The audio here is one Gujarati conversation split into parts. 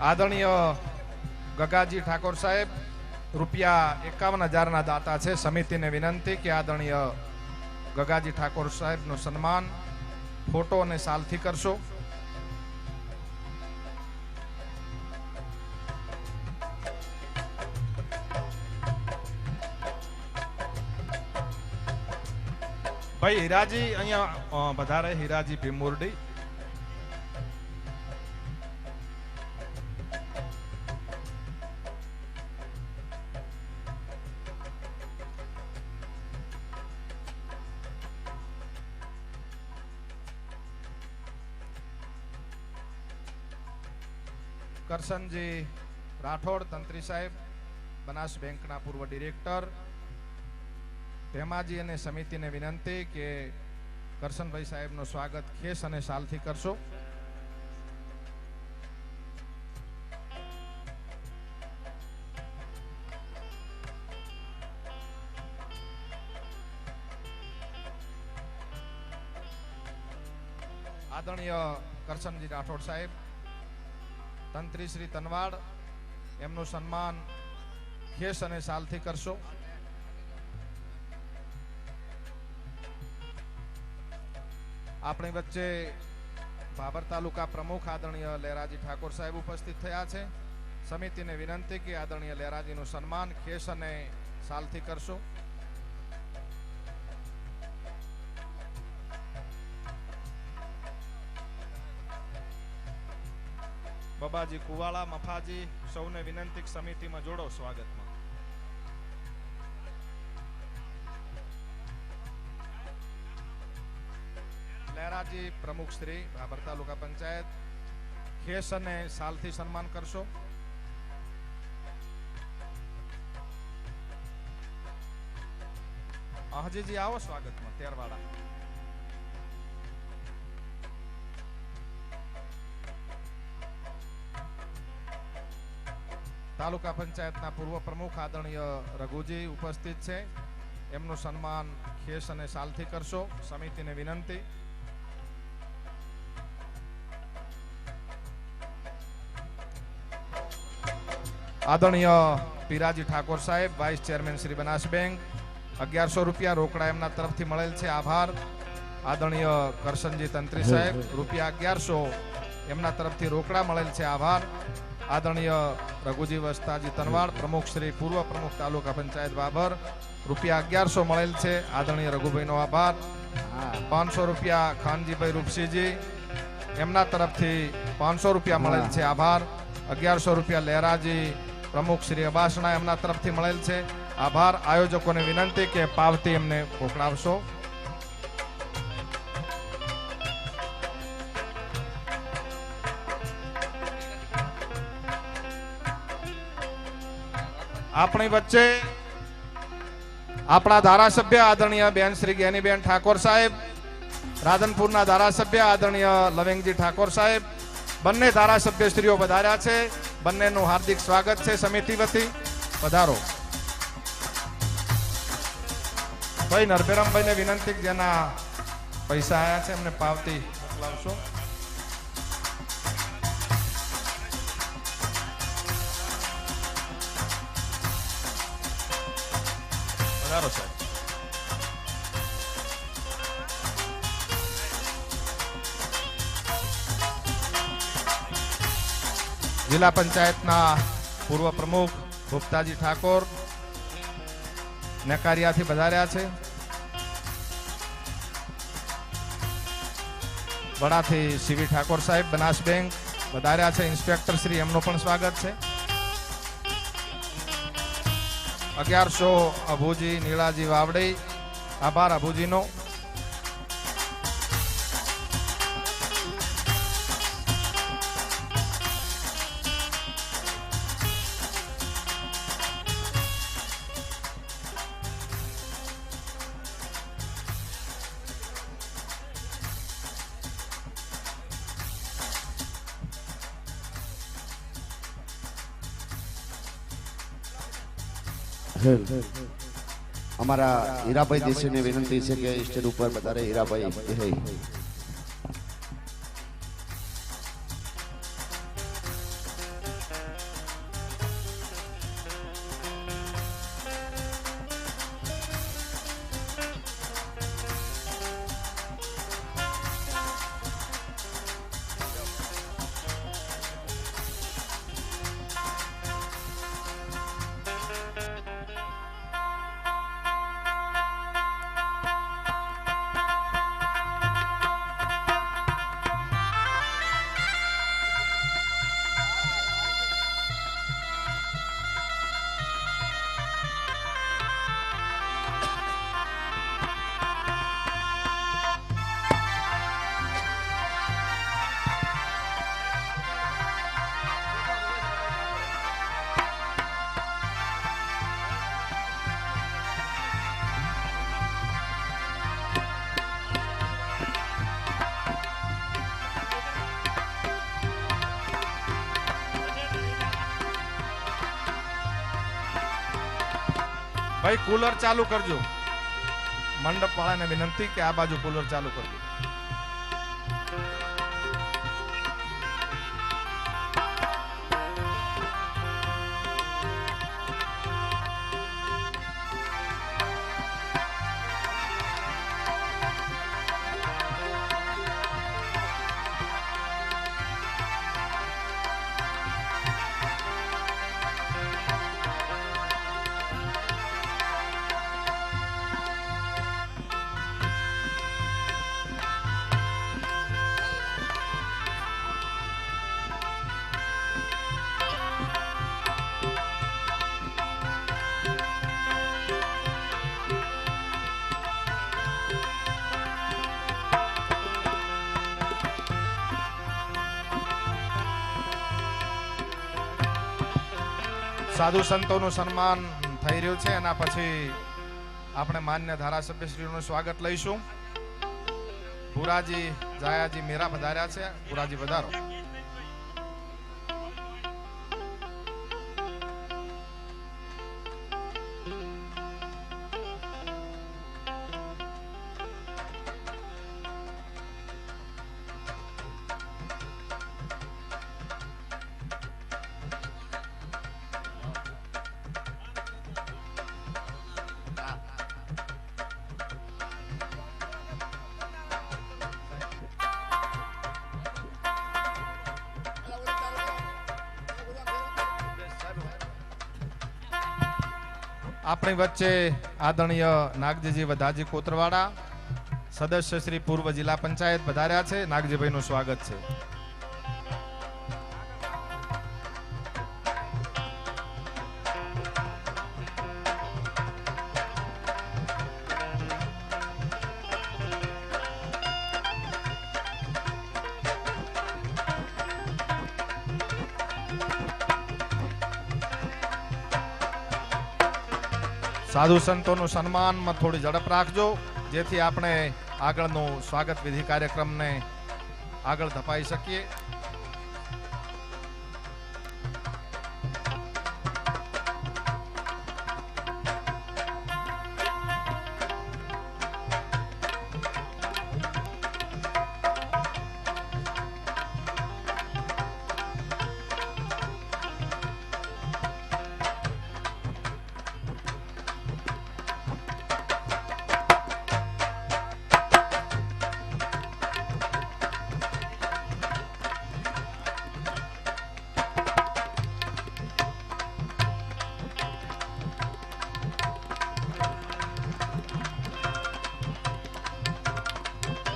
આદરણીય ગગાજી ઠાકોર સાહેબ રૂપિયા 51,000 દાતા છે. સમિતિને વિનંતી કે આદરણીય ગગાજી ઠાકોર સાહેબનું સન્માન ફોટો અને સાલથી કરશો. ભાઈ હીરાજી અહીંયા વધારે હીરાજી ભીમુરડી. કરશનજી રાઠોડ તંત્રી સાહેબ બનાસ બેંકના પૂર્વ ડિરેક્ટર. ભેમાજી અને સમિતિને વિનંતી કે કરશનભાઈ સાહેબનું સ્વાગત ખેસ અને શાલથી કરશો. આદરણીય કરશનજી રાઠોડ સાહેબ તંત્રી શ્રી તનવાડ, એમનું સન્માન ખેસ અને શાલથી કરશો. આપણી વચ્ચે ભાભર તાલુકા પ્રમુખ આદરણીય લહેરાજી ઠાકોર સાહેબ ઉપસ્થિત થયા છે. સમિતિને વિનંતી કે આદરણીય લહેરાજીનું સન્માન ખેસ અને શાલથી કરશો. બબાજી કુવાળા, મફાજી, સૌને વિનંતી સમિતિમાં જોડો સ્વાગતમાં. લહેરાજી પ્રમુખ શ્રી ભાભર તાલુકા પંચાયત ખેસ અને શાલથી સન્માન કરશો. હાજીજી આવો સ્વાગતમાં. તેરવાડા તાલુકા પંચાયતના પૂર્વ પ્રમુખ આદરણીય રઘુજી ઉપસ્થિત છે. એમનું સન્માન ખેસ અને શાલથી કરશો. સમિતિને વિનંતી. આદરણીય Piraji Thakor saheb vice chairman Shri Banas Bank 1100 રૂપિયા રોકડા એમના તરફથી મળેલ છે. આભાર. આદરણીય કરશનજી તંત્રી સાહેબ રૂપિયા 1100 એમના તરફથી રોકડા મળેલ છે. આભાર. આદરણીય રઘુજી વસ્તાજી તનવાડ પ્રમુખ શ્રી પૂર્વ પ્રમુખ તાલુકા પંચાયત બાબર રૂપિયા 1100 મળેલ છે. આદરણીય રઘુભાઈનો આભાર. 500 રૂપિયા ખાનજીભાઈ રૂપસીજી એમના તરફથી 500 રૂપિયા મળેલ છે. આભાર. 1100 રૂપિયા લહેરાજી પ્રમુખ શ્રી અબાસણા એમના તરફથી મળેલ છે. આભાર. આયોજકોને વિનંતી કે પાવતી એમને મોકલાવશો. આપણી વચ્ચે આપણા ધારાસભ્ય આદરણીય બેન શ્રી જ્ઞાનીબેન ઠાકોર સાહેબ, રાધનપુરના ધારાસભ્ય આદરણીય લવેંગજી ઠાકોર સાહેબ, બંને ધારાસભ્યશ્રીઓ વધાર્યા છે. બંનેનું હાર્દિક સ્વાગત છે સમિતિ વતી. પધારો. ભાઈ નરભેરામભાઈને વિનંતી જેના પૈસા આવ્યા છે એમને પાવતી મોકલાવશો. પધારો સાહેબ. જિલ્લા પંચાયતના પૂર્વ પ્રમુખ ભૂપતાજી ઠાકોર નેકારિયાથી વધાર્યા છે. વડાથી સીવી ઠાકોર સાહેબ બનાસ બેંક વધાર્યા છે. ઇન્સ્પેક્ટર શ્રી એમનું પણ સ્વાગત છે. 1100 અભુજી નીલાજી વાવડી. આભાર અભુજીનો. અમારા હીરાભાઈ દેશીને વિનંતી છે કે સ્ટેજ ઉપર વધારે હીરાભાઈ દેસાઈ. ભાઈ કુલર ચાલુ કરજો. મંડપ વાળાને વિનંતી કે આ બાજુ કુલર ચાલુ કરજો. સાધુ સંતોનું સન્માન થઈ રહ્યું છે. એના પછી આપણે માન્ય ધારાસભ્યશ્રીનું સ્વાગત લઈશું. પુરાજી જાયાજી મેરા પધાર્યા છે. પુરાજી પધારો. આપણી વચ્ચે આદરણીય નાગજીજી વધાજી કોતરવાડા સદસ્ય શ્રી પૂર્વ જિલ્લા પંચાયત પધાર્યા છે. નાગજીભાઈનું સ્વાગત છે. સાધુ સંતોનું સન્માનમાં થોડી ઝડપ રાખજો, જેથી આપણે આગળનું સ્વાગત વિધિ કાર્યક્રમને આગળ ધપાઈ શકીએ.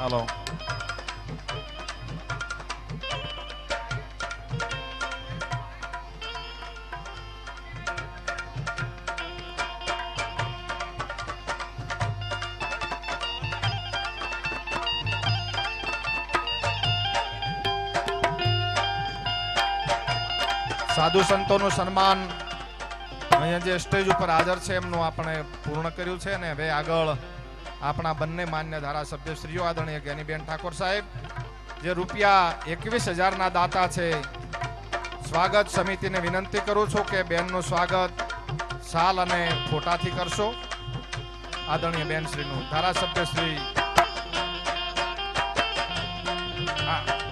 હાલો. સાધુ સંતોનું સન્માન અહીંયા જે સ્ટેજ ઉપર હાજર છે એમનું આપણે પૂર્ણ કર્યું છે ને હવે આગળ આપણા બંને માન્ય ધારાસભ્યશ્રીઓ આદરણીય જ્ઞાનીબેન ઠાકોર સાહેબ જે રૂપિયા 21,000 ના દાતા છે, સ્વાગત સમિતિને વિનંતી કરું છું કે બેનનું સ્વાગત શાલ અને ફોટાથી કરશો. આદરણીય બેન શ્રીનું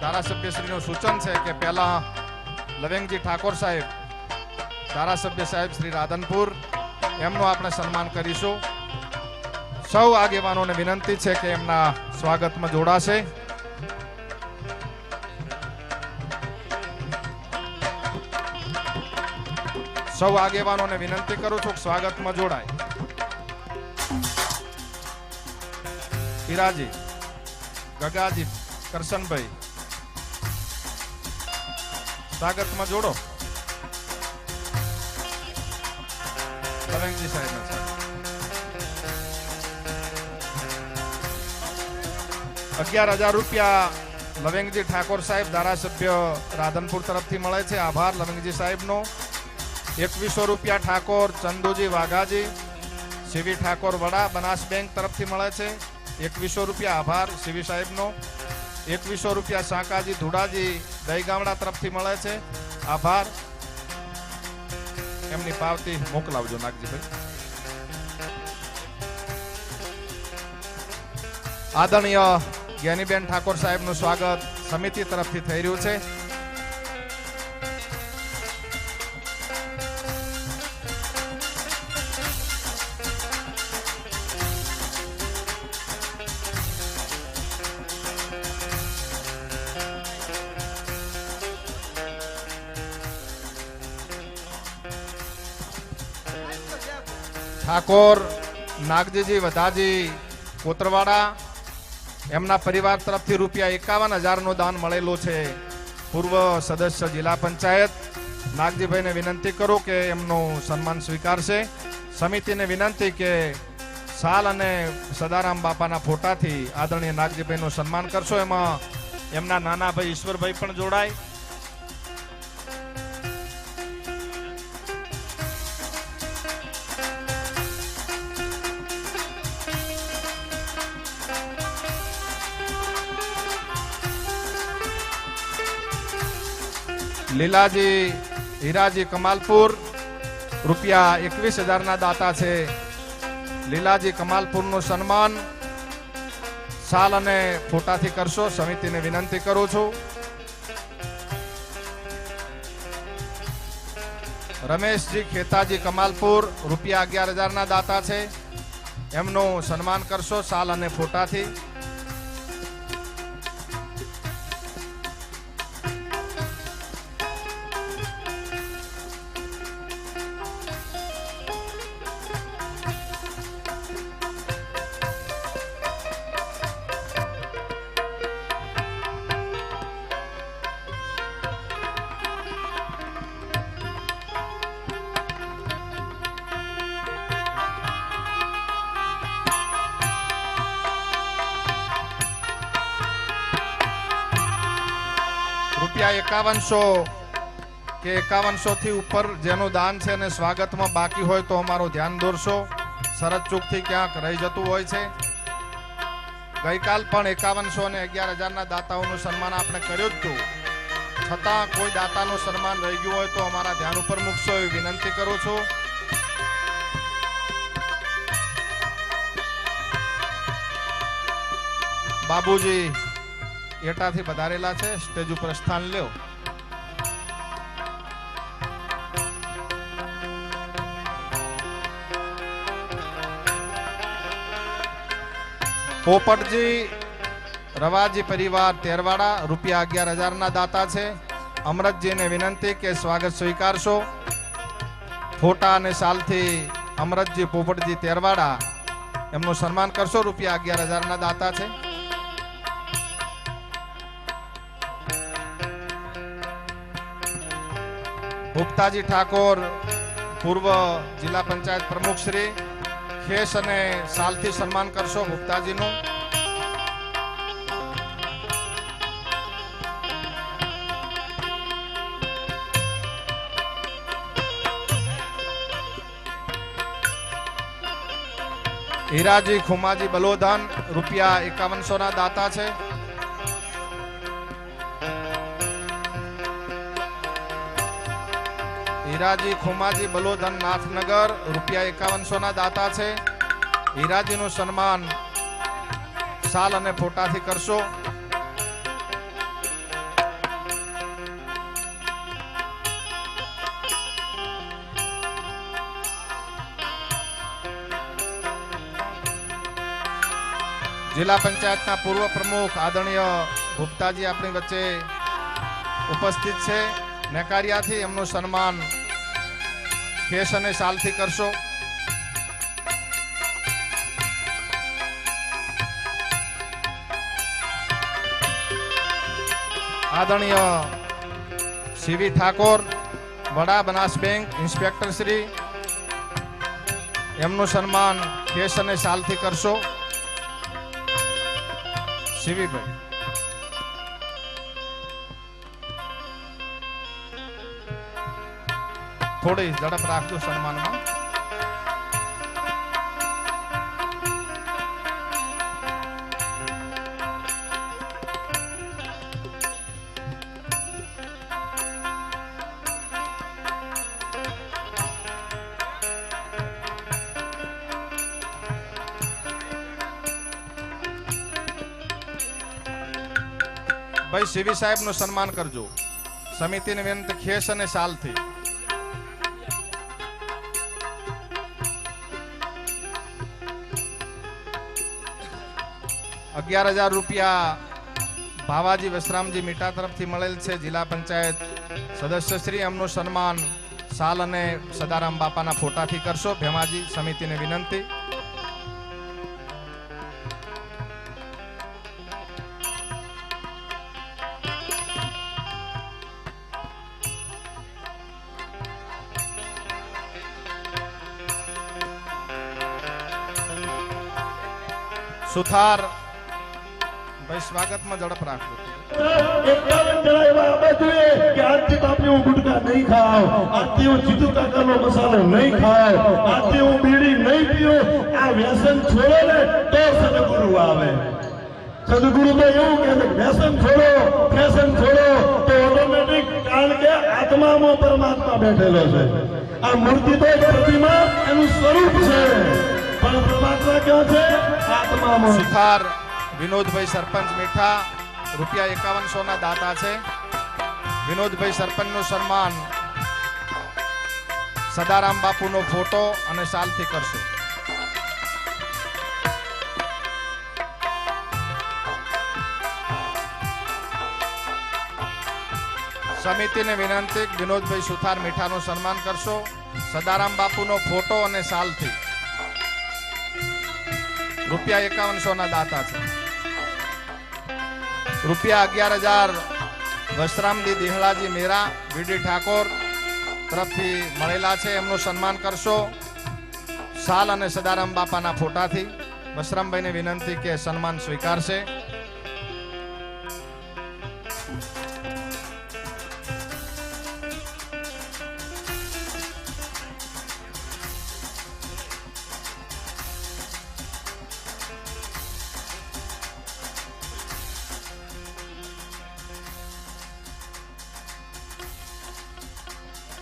ધારાસભ્યશ્રીનું સૂચન છે કે પહેલા લવેંગજી ઠાકોર સાહેબ ધારાસભ્ય સાહેબ શ્રી રાધનપુર એમનું આપણે સન્માન કરીશું. સૌ આગેવાનોને વિનંતી છે કે એમના સ્વાગતમાં જોડાશે. સૌ આગેવાનોને વિનંતી કરું છું કે સ્વાગતમાં જોડાય. હીરાજી, ગગાજી, કરશનભાઈ સ્વાગતમાં જોડો. લવેંગજી સાહેબ 11,000 રૂપિયા લવેંગજી ઠાકોર સાહેબ ધારાસભ્ય રાધનપુર તરફથી મળે છે. આભાર લવેંગજી સાહેબનો. 2100 રૂપિયા ઠાકોર ચંદુજી વાઘાજી સીવી ઠાકોર વડા બનાસ બેંક તરફથી મળે છે. 2100 રૂપિયા આભાર સીવી સાહેબનો. 2100 રૂપિયા સાંકાજી ધુડાજી દહીગામડા તરફથી મળે છે. આભાર. એમની પાવતી મોકલાવજો નાગજીભાઈ. આદરણીય જ્ઞાનીબેન ઠાકોર સાહેબનું સ્વાગત સમિતિ તરફથી થઈ રહ્યું છે. ઠાકોર નાગજીજી વધાજી કોતરવાડા એમના પરિવાર તરફથી ₹51,000 નું દાન મળેલું છે. પૂર્વ સદસ્ય જિલ્લા પંચાયત નાગજીભાઈને વિનંતી કરું કે એમનું સન્માન સ્વીકારશે. સમિતિને વિનંતી કે સાલ અને સદારામ બાપાના ફોટાથી આદરણીય નાગજીભાઈનું સન્માન કરશો. એમાં એમના નાના ભાઈ ઈશ્વરભાઈ પણ જોડાય. લીલાજી હીરાજી કમાલપુર ₹21,000 ના દાતા છે. લીલાજી કમાલપુર નું સન્માન સાલ અને ફોટાથી કરશો. સમિતિને વિનંતી કરું છું. રમેશજી ખેતાજી કમાલપુર ₹11,000 ના દાતા છે. એમનું સન્માન કરશો સાલ અને ફોટાથી. ₹5100 કે 5100 થી ઉપર જેનું દાન છે અને સ્વાગતમાં બાકી હોય તો અમારું ધ્યાન દોરશો. શરત ચૂકથી ક્યાંક રહી જતું હોય છે. ગઈકાલ પણ 5100 અને 11,000 ના દાતાઓનું સન્માન આપણે કર્યું જ હતું. છતાં કોઈ દાતાનું સન્માન રહી ગયું હોય તો અમારા ધ્યાન ઉપર મૂકશો એવી વિનંતી કરું છું. બાબુજી એટાથી પધારેલા છે. સ્ટેજ ઉપર સ્થાન લ્યો. પોપટજી રવાજી પરિવાર તેરવાડા ₹11,000 ના દાતા છે. અમરતજીને વિનંતી કે સ્વાગત સ્વીકારશો. ફોટા અને સાલથી અમરતજી પોપટજી તેરવાડા એમનું સન્માન કરશો. ₹11,000 ના દાતા છે. ભૂપતાજી ઠાકોર પૂર્વ જિલ્લા પંચાયત પ્રમુખ શ્રી ખેસ અને સાલથી સન્માન કરશો ભૂપતાજીનું. હીરાજી ખુમાજી બલોધન ₹5100 ના દાતા છે. હીરાજી ખુમાજી બલોધન નાથનગર ₹5100 ના દાતા છે. હીરાજીનું સન્માન સાલ અને ફોટાથી કરશો. જિલ્લા પંચાયતના પૂર્વ પ્રમુખ આદરણીય ગુપ્તાજી આપણી વચ્ચે ઉપસ્થિત છે. નેકારિયાથી એમનું સન્માન ખેસ અને સાલથી કરશો. આદરણીય સીવી ઠાકોર વડા બનાસ બેંક ઇન્સ્પેક્ટર શ્રી એમનું સન્માન ખેસ અને સાલથી કરશો. સીવીભાઈ થોડી ઝડપ રાખજો સન્માનમાં. ભાઈ સીવી સાહેબ નું સન્માન કરજો. સમિતિની વિનંતી ખેસ અને શાલથી. ₹11,000 ભાવાજી વસરામજી મીઠા તરફથી મળેલ છે. જિલ્લા પંચાયત સદસ્ય શ્રી એમનું સન્માન શાલ અને સદારામ બાપાના ફોટાથી કરશો. ભેમાજી સમિતિને વિનંતી. સુથાર ભાઈ સ્વાગતમાં ઝડપ રાખો. 51 જણા એવા આવવા જોઈએ કે આજથી બાપની હું ગુટકા નહીં ખાવ, આજથી હું જીતુ કાકાનો મસાલો નહીં ખાવ, આજથી હું બીડી નહીં પીઉં. આ વ્યસન છોડો ને તો સદગુરુ આવે. સદગુરુ તો એવું કહે છે વ્યસન છોડો, ફેશન છોડો તો ઓટોમેટિક, કારણ કે આત્મામાં પરમાત્મા બેઠેલો છે. આ મૂર્તિ તો એક પ્રતિમા એનું સ્વરૂપ છે, પણ પરમાત્મા ક્યાં છે? આત્મામાં. સુથાર વિનોદભાઈ સરપંચ મીઠા ₹5100 ના દાતા છે. વિનોદભાઈ સરપંચ નું સન્માન સદારામ બાપુનો ફોટો અને શાલથી કરશો. સમિતિને વિનંતી વિનોદભાઈ સુથાર મીઠાનું સન્માન કરશો. સદારામ બાપુનો ફોટો અને શાલથી. ₹5100 ના દાતા છે. ₹11,000 વસરામજી દિહલાજી મેરા વીડી ઠાકોર તરફથી મળેલા છે. એમનું સન્માન કરશો શાલ અને સદારામ બાપાના ફોટાથી. વસરામભાઈને વિનંતી કે સન્માન સ્વીકારશે.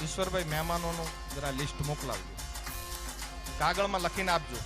ઈશ્વરભાઈ મહેમાનોનું જરા લિસ્ટ મોકલાવજો, કાગળમાં લખીને આપજો.